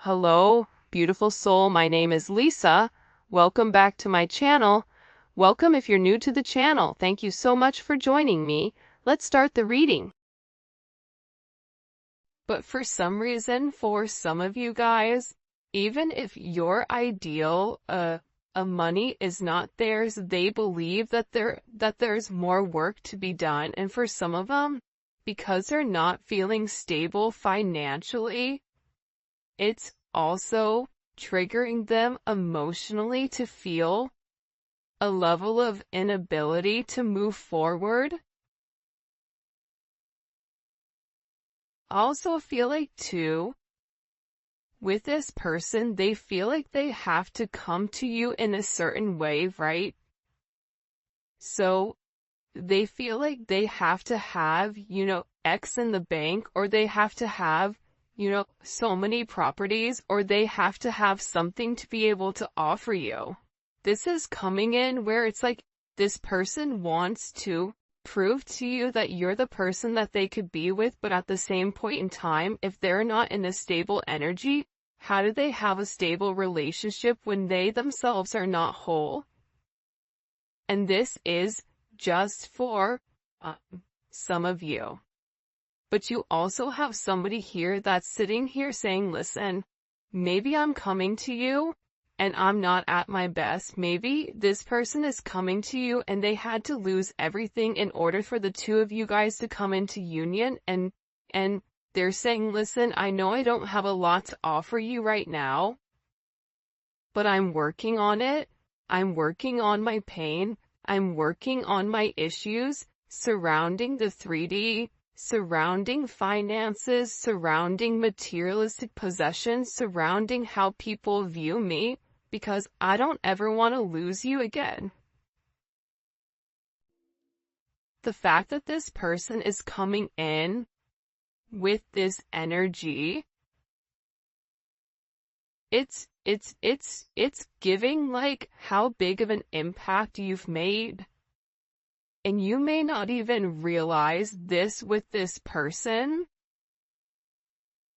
Hello, beautiful soul. My name is Lisa. Welcome back to my channel. Welcome if you're new to the channel. Thank you so much for joining me. Let's start the reading. But for some reason, for some of you guys, even if your ideal money is not theirs, they believe that there's more work to be done. And for some of them, because they're not feeling stable financially, it's also triggering them emotionally to feel a level of inability to move forward. I also feel like too, with this person, they feel like they have to come to you in a certain way, right? So they feel like they have to have, X in the bank, or they have to have, so many properties, or they have to have something to be able to offer you. This is coming in where it's like this person wants to prove to you that you're the person that they could be with, but at the same point in time, if they're not in a stable energy, how do they have a stable relationship when they themselves are not whole? And this is just for some of you. But you also have somebody here that's sitting here saying, listen, maybe I'm coming to you and I'm not at my best. Maybe this person is coming to you and they had to lose everything in order for the two of you guys to come into union. And they're saying, listen, I know I don't have a lot to offer you right now, but I'm working on it. I'm working on my pain. I'm working on my issues surrounding the 3D, surrounding finances, surrounding materialistic possessions, surrounding how people view me, because I don't ever want to lose you again. The fact that this person is coming in with this energy, it's giving like how big of an impact you've made. And you may not even realize this with this person,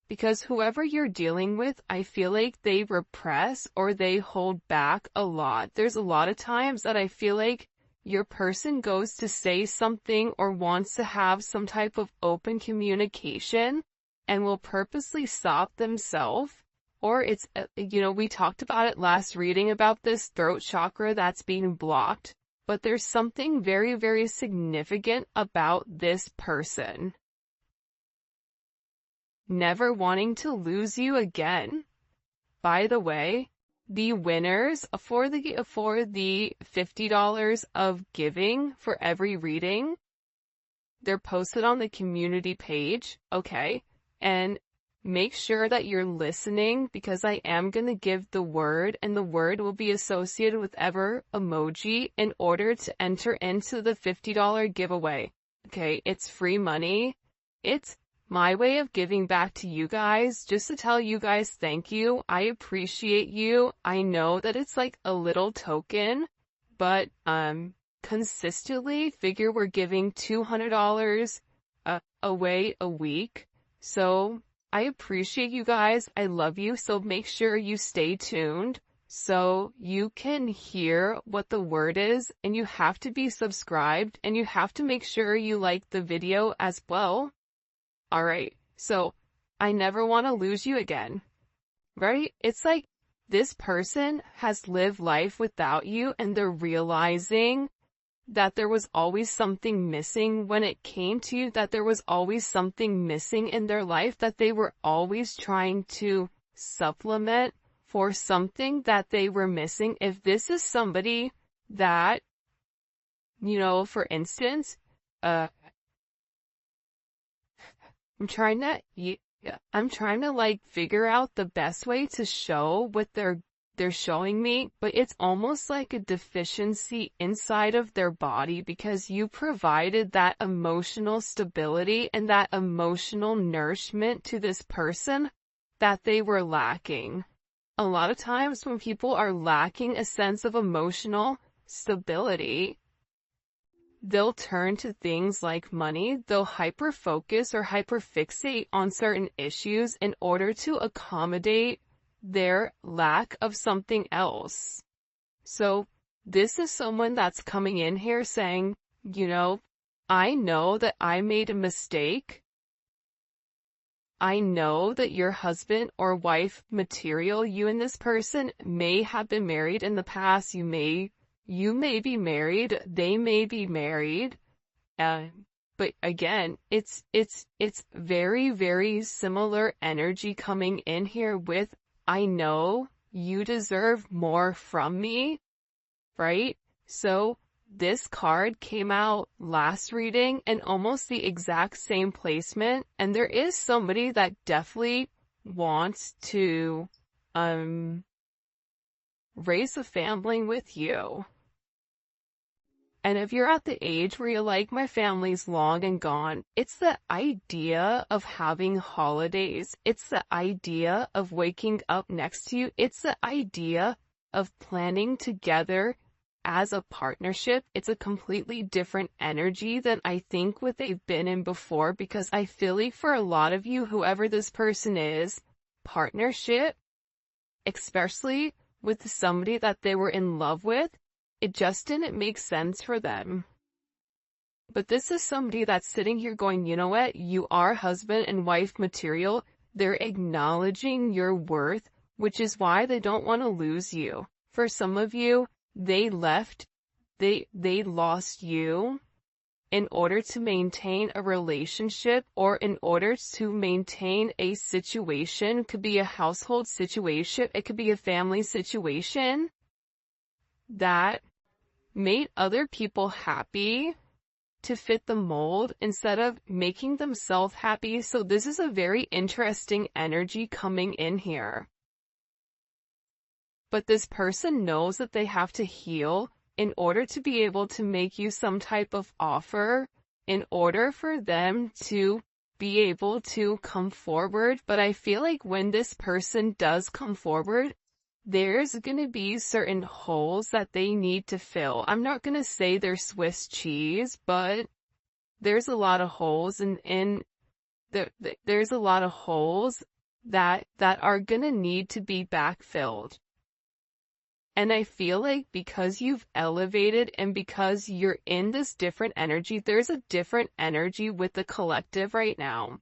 because whoever you're dealing with, I feel like they repress or they hold back a lot. There's a lot of times that I feel like your person goes to say something or wants to have some type of open communication and will purposely stop themselves. Or it's, we talked about it last reading about this throat chakra that's being blocked. But there's something very, very significant about this person never wanting to lose you again. By the way, the winners for the $50 of giving for every reading, they're posted on the community page, okay? And make sure that you're listening, because I am going to give the word, and the word will be associated with ever emoji in order to enter into the $50 giveaway. Okay, it's free money. It's my way of giving back to you guys, just to tell you guys thank you. I appreciate you. I know that it's like a little token, but consistently figure we're giving $200 away a week. So I appreciate you guys. I love you. So make sure you stay tuned so you can hear what the word is, and you have to be subscribed, and you have to make sure you like the video as well. All right. So I never want to lose you again, right? It's like this person has lived life without you, and they're realizing that there was always something missing when it came to you, that there was always something missing in their life, that they were always trying to supplement for something that they were missing. If this is somebody that, for instance, I'm trying to like figure out the best way to show what they're showing me, but it's almost like a deficiency inside of their body, because you provided that emotional stability and that emotional nourishment to this person that they were lacking. A lot of times when people are lacking a sense of emotional stability, they'll turn to things like money. They'll hyper-focus or hyper-fixate on certain issues in order to accommodate their lack of something else. So this is someone that's coming in here saying, I know that I made a mistake. I know that your husband or wife material, you and this person may have been married in the past. You may be married. They may be married. But again, it's very, very similar energy coming in here with, I know you deserve more from me, right? So this card came out last reading and almost the exact same placement. And there is somebody that definitely wants to, raise a family with you. And if you're at the age where you're like, my family's long and gone, it's the idea of having holidays. It's the idea of waking up next to you. It's the idea of planning together as a partnership. It's a completely different energy than I think what they've been in before, because I feel like for a lot of you, whoever this person is, partnership, especially with somebody that they were in love with, it just didn't make sense for them. But this is somebody that's sitting here going, you know what? You are husband and wife material. They're acknowledging your worth, which is why they don't want to lose you. For some of you, they left, they lost you in order to maintain a relationship or in order to maintain a situation. It could be a household situation. It could be a family situation that made other people happy to fit the mold instead of making themselves happy. So this is a very interesting energy coming in here. But this person knows that they have to heal in order to be able to make you some type of offer, in order for them to be able to come forward. But I feel like when this person does come forward, there's going to be certain holes that they need to fill. I'm not going to say they're Swiss cheese, but there's a lot of holes there's a lot of holes that are going to need to be backfilled. And I feel like because you've elevated and because you're in this different energy, there's a different energy with the collective right now.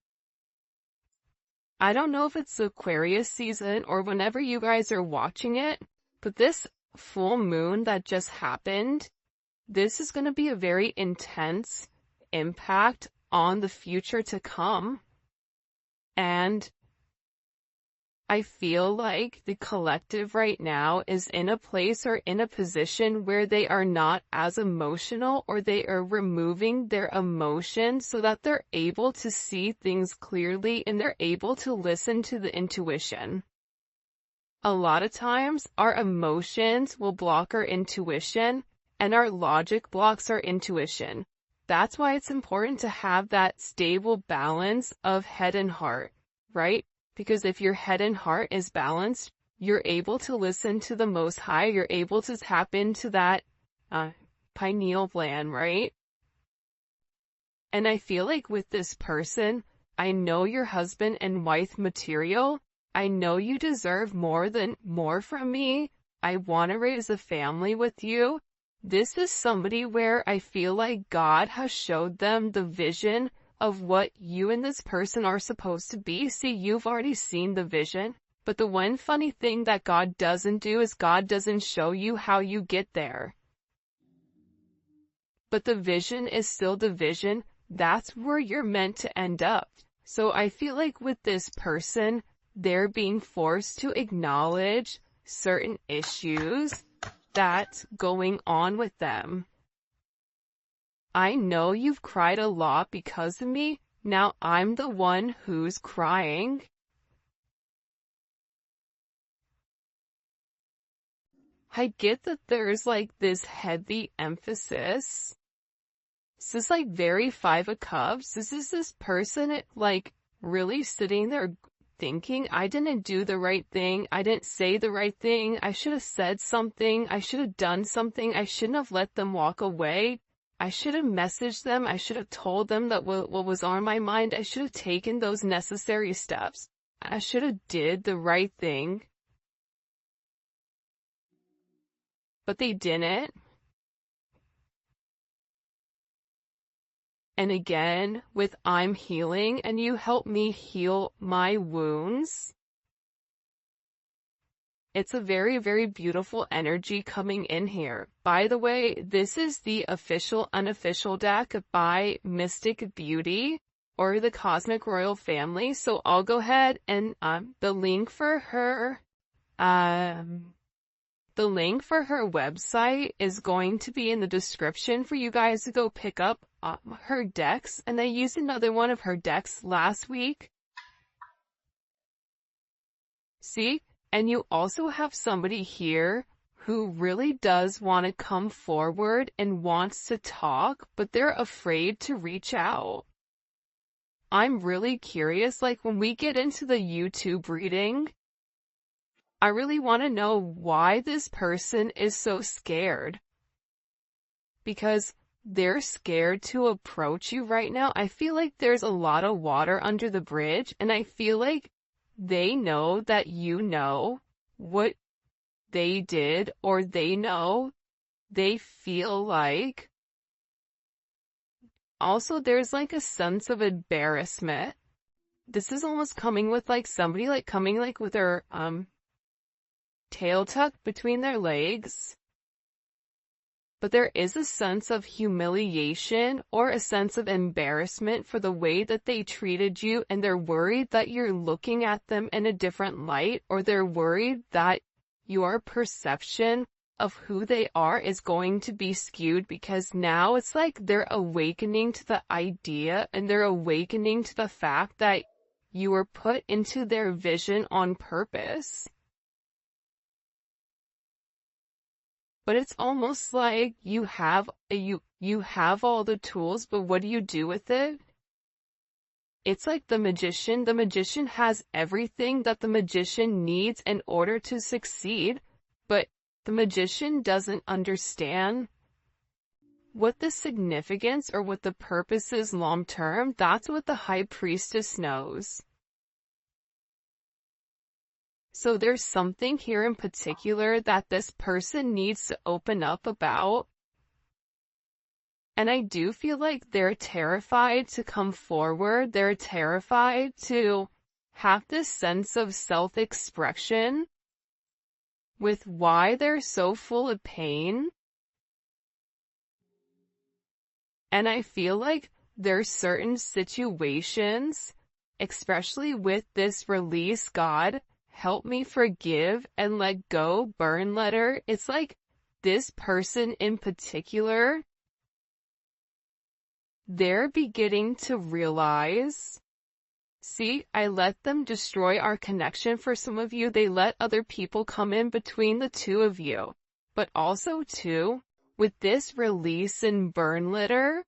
I don't know if it's Aquarius season or whenever you guys are watching it, but this full moon that just happened, this is going to be a very intense impact on the future to come. And I feel like the collective right now is in a place or in a position where they are not as emotional, or they are removing their emotions so that they're able to see things clearly and they're able to listen to the intuition. A lot of times our emotions will block our intuition and our logic blocks our intuition. That's why it's important to have that stable balance of head and heart, right? Because if your head and heart is balanced, you're able to listen to the Most High. You're able to tap into that pineal gland, right? And I feel like with this person, I know you're husband and wife material. I know you deserve more from me. I want to raise a family with you. This is somebody where I feel like God has showed them the vision of what you and this person are supposed to be. See, you've already seen the vision, but the one funny thing that God doesn't do is God doesn't show you how you get there. But the vision is still the vision. That's where you're meant to end up. So I feel like with this person, they're being forced to acknowledge certain issues that's going on with them. I know you've cried a lot because of me. Now I'm the one who's crying. I get that there's like this heavy emphasis. This is like very Five of Cups. This is this person like really sitting there thinking, I didn't do the right thing. I didn't say the right thing. I should have said something. I should have done something. I shouldn't have let them walk away. I should have messaged them. I should have told them that what was on my mind. I should have taken those necessary steps. I should have did the right thing. but they didn't. And again, with I'm healing and you help me heal my wounds. It's a very, very beautiful energy coming in here. By the way, this is the official unofficial deck by Mystic Beauty or the Cosmic Royal Family. So I'll go ahead and the link for her website is going to be in the description for you guys to go pick up her decks. And I used another one of her decks last week. See? And you also have somebody here who really does want to come forward and wants to talk, but they're afraid to reach out. I'm really curious, like when we get into the YouTube reading, I really want to know why this person is so scared. Because they're scared to approach you right now. I feel like there's a lot of water under the bridge, and I feel like they know that you know what they did, or they know, they feel like. Also, there's like a sense of embarrassment. This is almost coming with like somebody like coming like with their tail tucked between their legs. But there is a sense of humiliation or a sense of embarrassment for the way that they treated you, and they're worried that you're looking at them in a different light, or they're worried that your perception of who they are is going to be skewed, because now it's like they're awakening to the idea and they're awakening to the fact that you were put into their vision on purpose. But it's almost like you have all the tools, but what do you do with it? It's like the magician. The magician has everything that the magician needs in order to succeed, but the magician doesn't understand what the significance or what the purpose is long term. That's what the high priestess knows. So there's something here in particular that this person needs to open up about. And I do feel like they're terrified to come forward. They're terrified to have this sense of self-expression with why they're so full of pain. And I feel like there's certain situations, especially with this release, God, help me forgive and let go burn letter. It's like this person in particular, they're beginning to realize, see, I let them destroy our connection. For some of you, they let other people come in between the two of you. But also too, with this release and burn letter,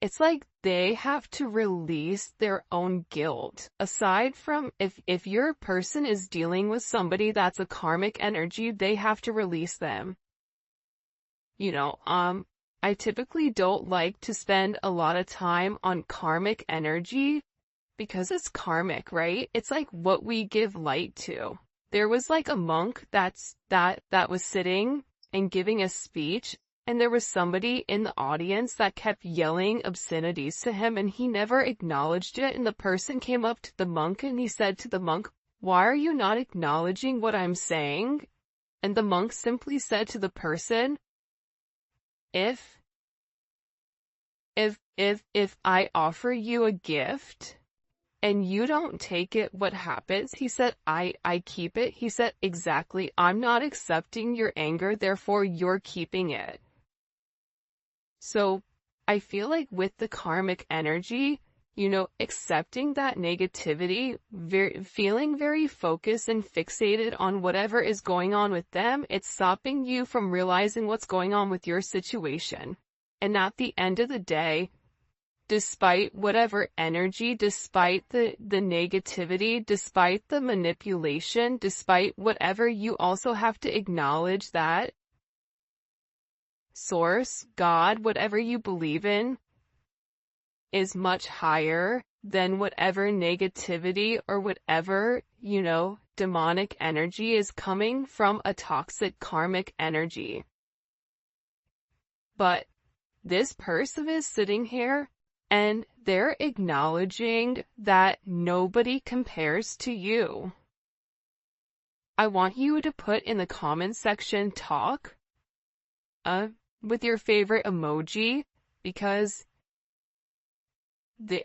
it's like they have to release their own guilt. Aside from if your person is dealing with somebody that's a karmic energy, they have to release them. You know, I typically don't like to spend a lot of time on karmic energy because it's karmic, right? It's like what we give light to. There was like a monk that was sitting and giving a speech, and there was somebody in the audience that kept yelling obscenities to him, and he never acknowledged it. And the person came up to the monk and he said to the monk, "Why are you not acknowledging what I'm saying?" And the monk simply said to the person, If I offer you a gift and you don't take it, what happens? He said, I keep it. He said, exactly. I'm not accepting your anger, therefore you're keeping it. So I feel like with the karmic energy, you know, accepting that negativity, feeling very focused and fixated on whatever is going on with them, it's stopping you from realizing what's going on with your situation. And at the end of the day, despite whatever energy, despite the negativity, despite the manipulation, despite whatever, you also have to acknowledge that Source, God, whatever you believe in, is much higher than whatever negativity or whatever, you know, demonic energy is coming from a toxic karmic energy. But this person is sitting here and they're acknowledging that nobody compares to you. I want you to put in the comment section talk with your favorite emoji, because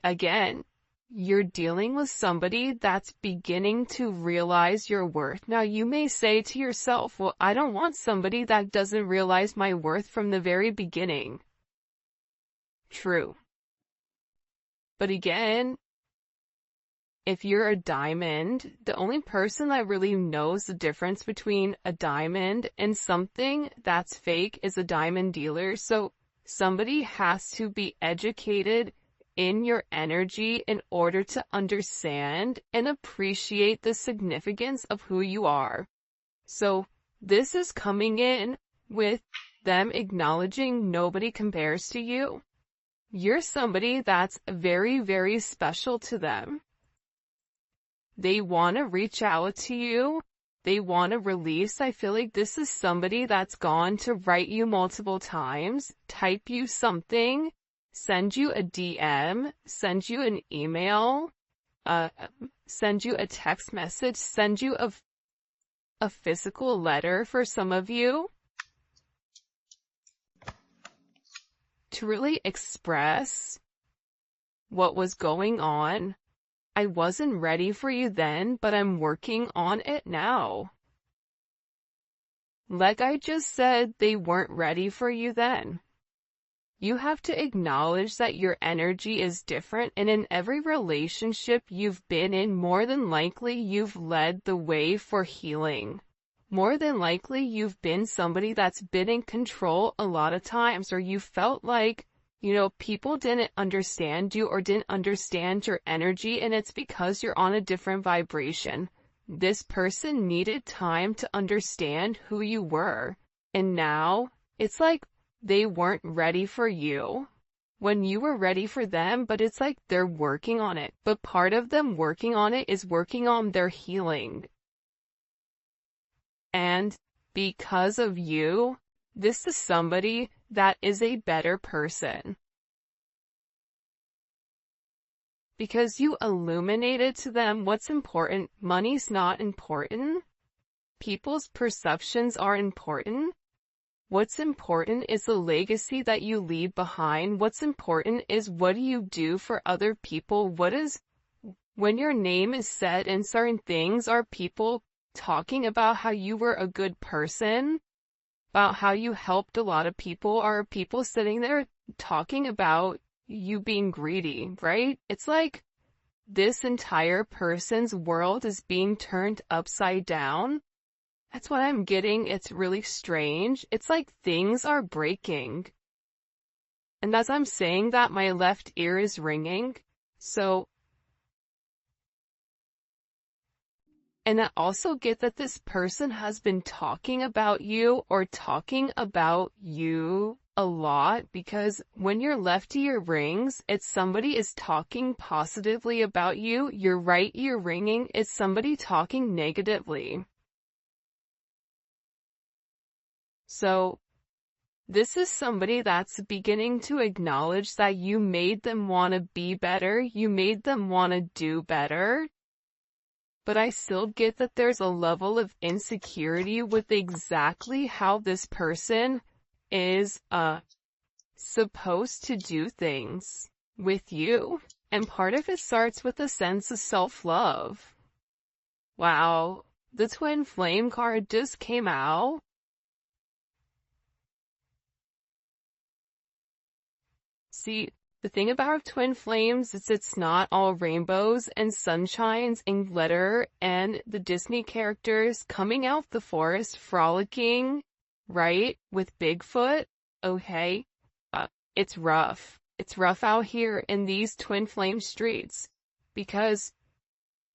again, you're dealing with somebody that's beginning to realize your worth. Now, you may say to yourself, well, I don't want somebody that doesn't realize my worth from the very beginning. True. But again, if you're a diamond, the only person that really knows the difference between a diamond and something that's fake is a diamond dealer. So somebody has to be educated in your energy in order to understand and appreciate the significance of who you are. So this is coming in with them acknowledging nobody compares to you. You're somebody that's very, very special to them. They want to reach out to you. They want to release. I feel like this is somebody that's gone to write you multiple times, type you something, send you a DM, send you an email, send you a text message, send you a physical letter for some of you, to really express what was going on. I wasn't ready for you then, but I'm working on it now. Like I just said, they weren't ready for you then. You have to acknowledge that your energy is different, and in every relationship you've been in, more than likely you've led the way for healing. More than likely you've been somebody that's been in control a lot of times, or you felt like, people didn't understand you or didn't understand your energy, and it's because you're on a different vibration. This person needed time to understand who you were, and now it's like they weren't ready for you when you were ready for them, but it's like they're working on it. But part of them working on it is working on their healing. And because of you, this is somebody that is a better person. Because you illuminated to them what's important. Money's not important. People's perceptions are important. What's important is the legacy that you leave behind. What's important is what do you do for other people? When your name is said in certain things, are people talking about how you were a good person? About how you helped a lot of people? Are people sitting there talking about you being greedy, right? It's like this entire person's world is being turned upside down. That's what I'm getting. It's really strange. It's like things are breaking. And as I'm saying that, my left ear is ringing. And I also get that this person has been talking about you or talking about you a lot, because when your left ear rings, it's somebody is talking positively about you. Your right ear ringing is somebody talking negatively. So this is somebody that's beginning to acknowledge that you made them want to be better. You made them want to do better. But I still get that there's a level of insecurity with exactly how this person is supposed to do things with you. And part of it starts with a sense of self-love. Wow, the twin flame card just came out. See, the thing about twin flames is it's not all rainbows and sunshines and glitter and the Disney characters coming out the forest frolicking, right, with Bigfoot. Okay, it's rough. It's rough out here in these twin flame streets, because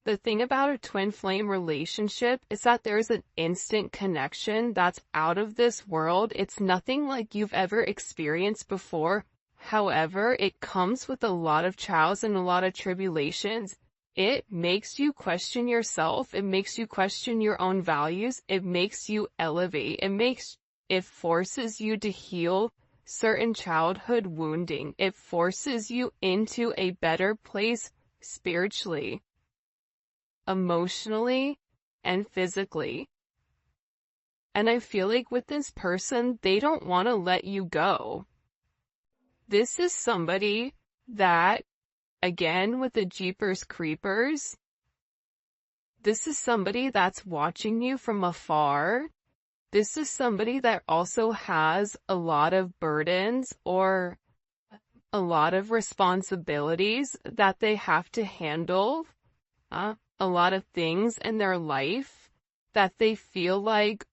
the thing about a twin flame relationship is that there's an instant connection that's out of this world. It's nothing like you've ever experienced before. However, it comes with a lot of trials and a lot of tribulations. it makes you question yourself. It makes you question your own values. It makes you elevate. It forces you to heal certain childhood wounding. It forces you into a better place spiritually, emotionally, and physically. And I feel like with this person, they don't want to let you go. This is somebody that, again, with the Jeepers Creepers, this is somebody that's watching you from afar. This is somebody that also has a lot of burdens or a lot of responsibilities that they have to handle, a lot of things in their life that they feel like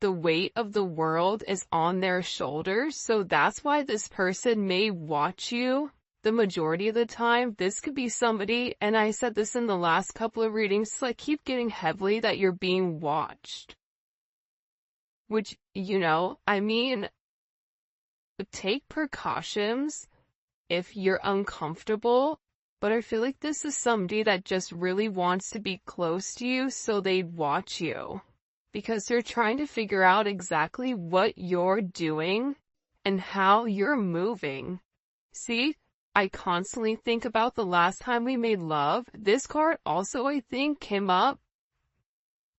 the weight of the world is on their shoulders. So that's why this person may watch you the majority of the time. This could be somebody, and I said this in the last couple of readings, like keep getting heavily that you're being watched. Which, I mean, take precautions if you're uncomfortable, but I feel like this is somebody that just really wants to be close to you, so they'd watch you. Because they're trying to figure out exactly what you're doing and how you're moving. See, I constantly think about the last time we made love. This card also, I think, came up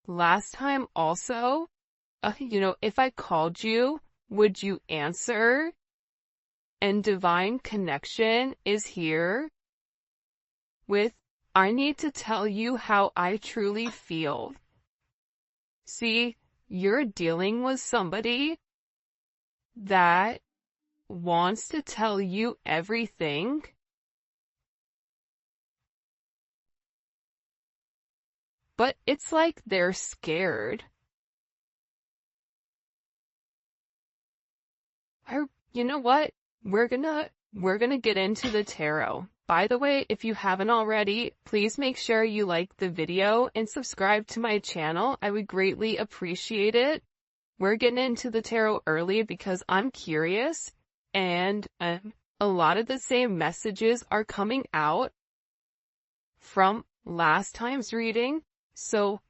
last time also. If I called you, would you answer? And divine connection is here with, I need to tell you how I truly feel. See, you're dealing with somebody that wants to tell you everything, but it's like they're scared. You know what? We're gonna get into the tarot. By the way, if you haven't already, please make sure you like the video and subscribe to my channel. I would greatly appreciate it. We're getting into the tarot early because I'm curious, and a lot of the same messages are coming out from last time's reading. So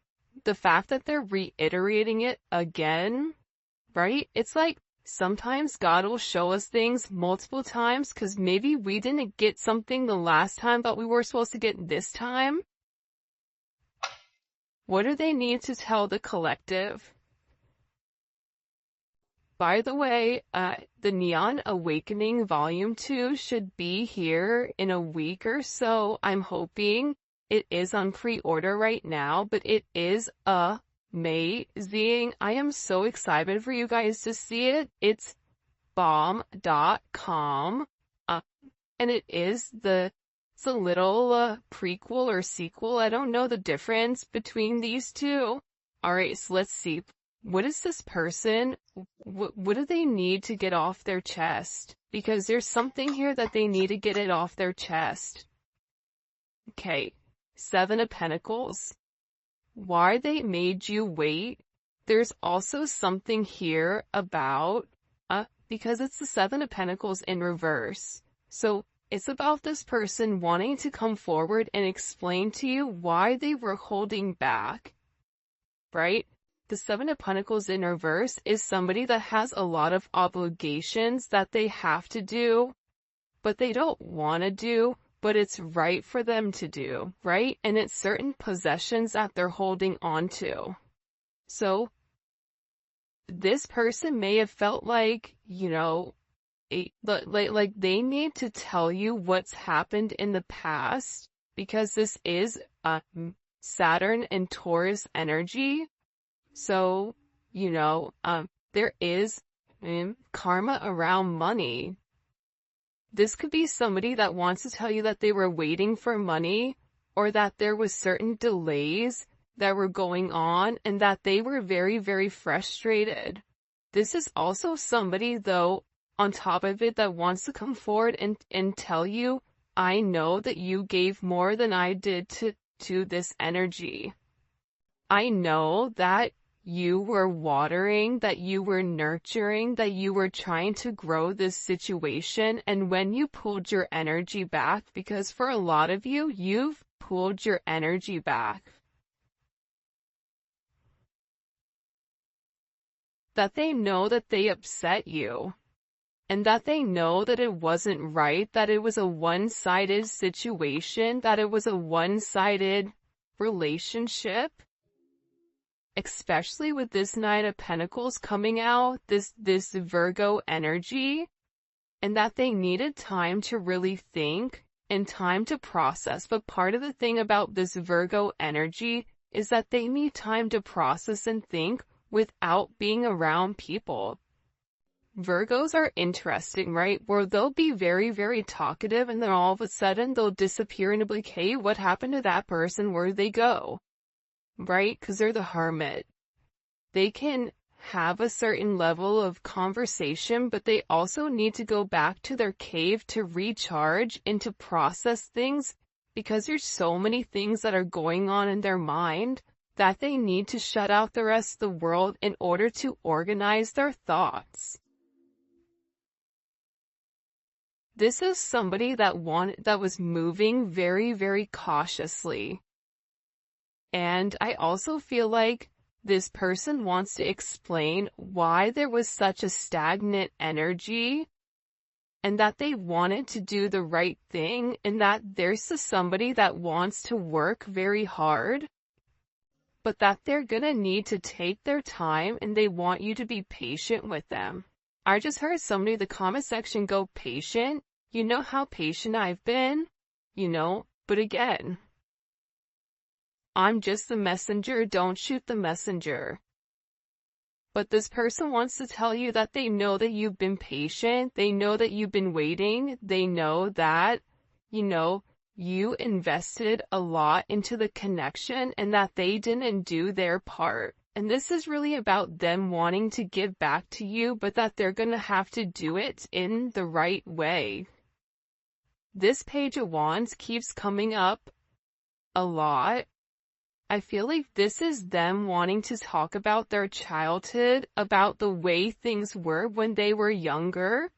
the fact that they're reiterating it again, right? It's like sometimes God will show us things multiple times because maybe we didn't get something the last time but we were supposed to get this time. What do they need to tell the collective? By the way, the Neon Awakening Volume 2 should be here in a week or so, I'm hoping. It is on pre-order right now, but it is amazing. I am so excited for you guys to see it. It's bomb.com, and it's a little prequel or sequel. I don't know the difference between these two. Alright, so let's see. What is this person? What do they need to get off their chest? Because there's something here that they need to get it off their chest. Okay, 7 of Pentacles. Why they made you wait? There's also something here about, because it's the 7 of Pentacles in reverse. So it's about this person wanting to come forward and explain to you why they were holding back, right? The 7 of Pentacles in reverse is somebody that has a lot of obligations that they have to do, but they don't want to do, but it's right for them to do, right? And it's certain possessions that they're holding on to. So this person may have felt like, like they need to tell you what's happened in the past, because this is Saturn and Taurus energy. So, there is karma around money. This could be somebody that wants to tell you that they were waiting for money, or that there was certain delays that were going on and that they were very, very frustrated. This is also somebody, though, on top of it, that wants to come forward and tell you, I know that you gave more than I did to this energy. I know that you were watering, that you were nurturing, that you were trying to grow this situation, and when you pulled your energy back, because for a lot of you, pulled your energy back. That they know that they upset you. And that they know that it wasn't right, that it was a one-sided situation, that it was a one-sided relationship. Especially with this Nine of Pentacles coming out, this Virgo energy, and that they needed time to really think and time to process. But part of the thing about this Virgo energy is that they need time to process and think without being around people. Virgos are interesting, right? Where they'll be very, very talkative and then all of a sudden they'll disappear and be like, hey, what happened to that person? Where'd they go? Right? Because they're the hermit. They can have a certain level of conversation, but they also need to go back to their cave to recharge and to process things because there's so many things that are going on in their mind that they need to shut out the rest of the world in order to organize their thoughts. This is somebody that was moving very, very cautiously. And I also feel like this person wants to explain why there was such a stagnant energy and that they wanted to do the right thing and that there's somebody that wants to work very hard, but that they're gonna need to take their time and they want you to be patient with them. I just heard somebody in the comment section go, patient? You know how patient I've been? But again, I'm just the messenger, don't shoot the messenger. But this person wants to tell you that they know that you've been patient, they know that you've been waiting, they know that, you invested a lot into the connection and that they didn't do their part. And this is really about them wanting to give back to you, but that they're gonna have to do it in the right way. This Page of Wands keeps coming up a lot. I feel like this is them wanting to talk about their childhood, about the way things were when they were younger.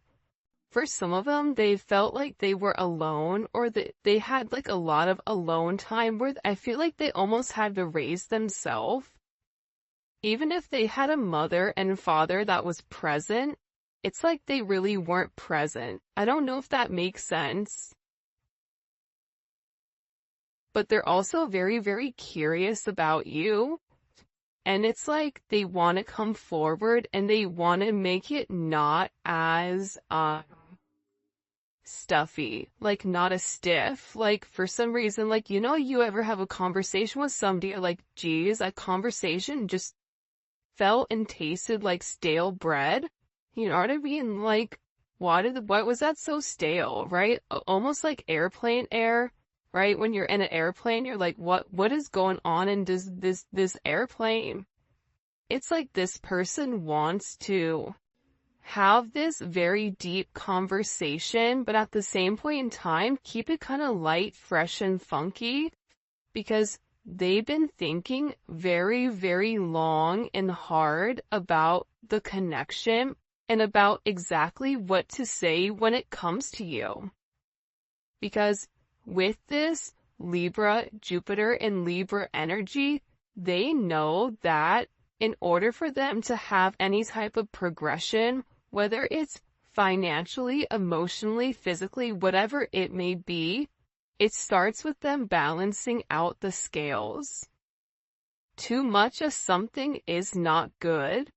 For some of them, they felt like they were alone, or they had like a lot of alone time where I feel like they almost had to raise themselves. Even if they had a mother and father that was present, it's like they really weren't present. I don't know if that makes sense. But they're also very, very curious about you. And it's like they want to come forward and they want to make it not as stuffy, like not as stiff. Like for some reason, like, you ever have a conversation with somebody, like, geez, that conversation just felt and tasted like stale bread. You know what I mean? Like, what was that so stale, right? Almost like airplane air. Right? When you're in an airplane, you're like, what is going on in this airplane? It's like this person wants to have this very deep conversation, but at the same point in time, keep it kind of light, fresh, and funky, because they've been thinking very, very long and hard about the connection and about exactly what to say when it comes to you. Because with this Libra, Jupiter, and Libra energy, they know that in order for them to have any type of progression, whether it's financially, emotionally, physically, whatever it may be, it starts with them balancing out the scales. Too much of something is not good.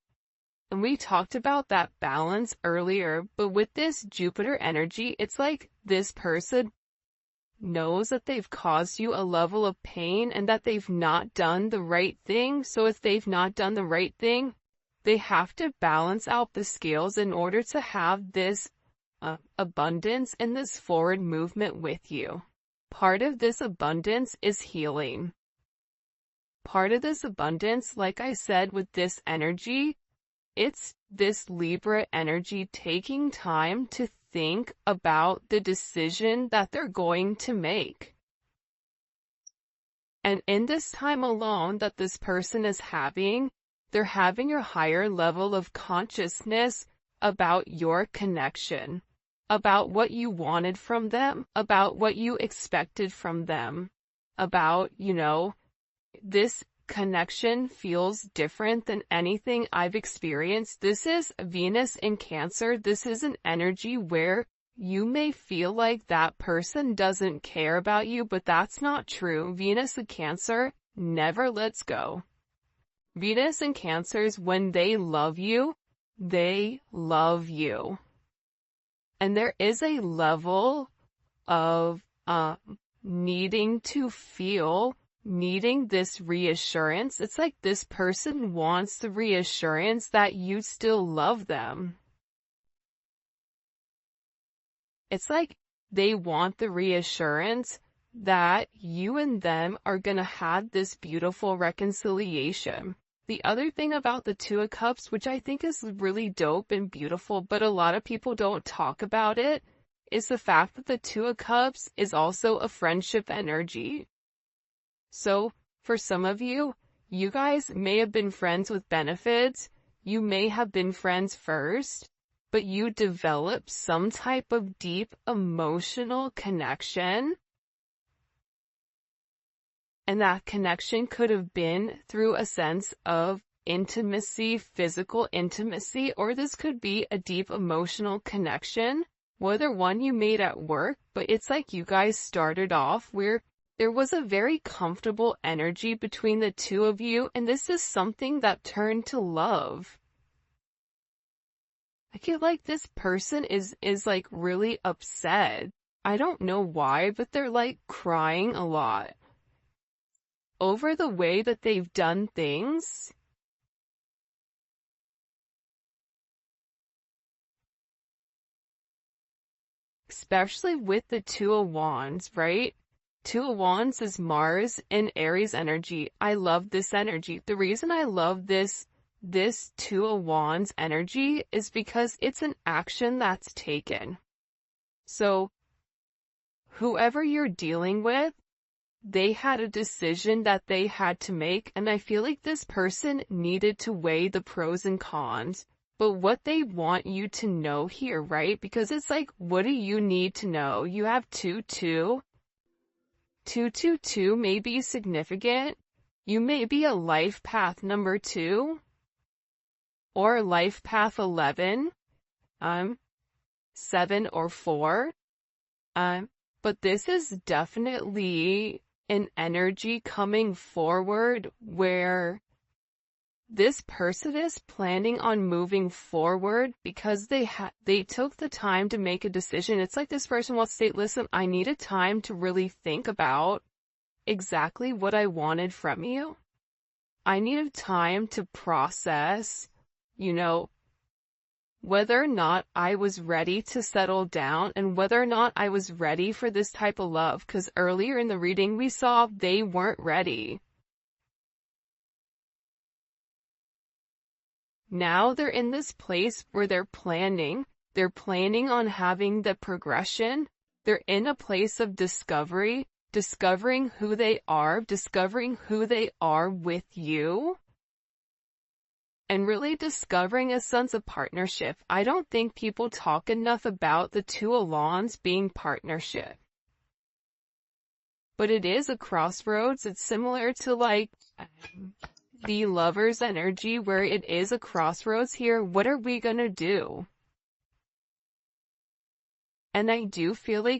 And we talked about that balance earlier, but with this Jupiter energy, it's like this person knows that they've caused you a level of pain and that they've not done the right thing. So if they've not done the right thing, they have to balance out the scales in order to have this abundance and this forward movement with you. Part of this abundance is healing. Part of this abundance, like I said, with this energy, it's this Libra energy taking time to think about the decision that they're going to make. And in this time alone that this person is having, they're having a higher level of consciousness about your connection, about what you wanted from them, about what you expected from them. about, this connection feels different than anything I've experienced. This is Venus in Cancer. This is an energy where you may feel like that person doesn't care about you, but that's not true. Venus in Cancer never lets go. Venus in Cancers, when they love you, they love you. And there is a level of needing this reassurance. It's like this person wants the reassurance that you still love them. It's like they want the reassurance that you and them are gonna have this beautiful reconciliation. The other thing about the Two of Cups, which I think is really dope and beautiful, but a lot of people don't talk about it, is the fact that the Two of Cups is also a friendship energy. So, for some of you, you guys may have been friends with benefits, you may have been friends first, but you develop some type of deep emotional connection. And that connection could have been through a sense of intimacy, physical intimacy, or this could be a deep emotional connection, whether one you made at work, but it's like you guys started off where there was a very comfortable energy between the two of you, and this is something that turned to love. I feel like this person is like really upset. I don't know why, but they're like crying a lot over the way that they've done things. Especially with the Two of Wands, right? Two of Wands is Mars and Aries energy. I love this energy. The reason I love this Two of Wands energy is because it's an action that's taken. So, whoever you're dealing with, they had a decision that they had to make, and I feel like this person needed to weigh the pros and cons. But what they want you to know here, right? Because it's like, what do you need to know? You have 2-2. 2-2-2 may be significant. You may be a life path number 2 or life path 11, 7 or 4. But this is definitely an energy coming forward where this person is planning on moving forward because they took the time to make a decision. It's like this person wants to say, listen, I needed time to really think about exactly what I wanted from you. I needed time to process, whether or not I was ready to settle down and whether or not I was ready for this type of love. Because earlier in the reading we saw they weren't ready. Now they're in this place where they're planning on having the progression. They're in a place of discovery, discovering who they are with you, and really discovering a sense of partnership. I don't think people talk enough about the Two of Wands being partnership. But it is a crossroads. It's similar to like the Lover's energy where it is a crossroads here. What are we gonna do? And I do feel like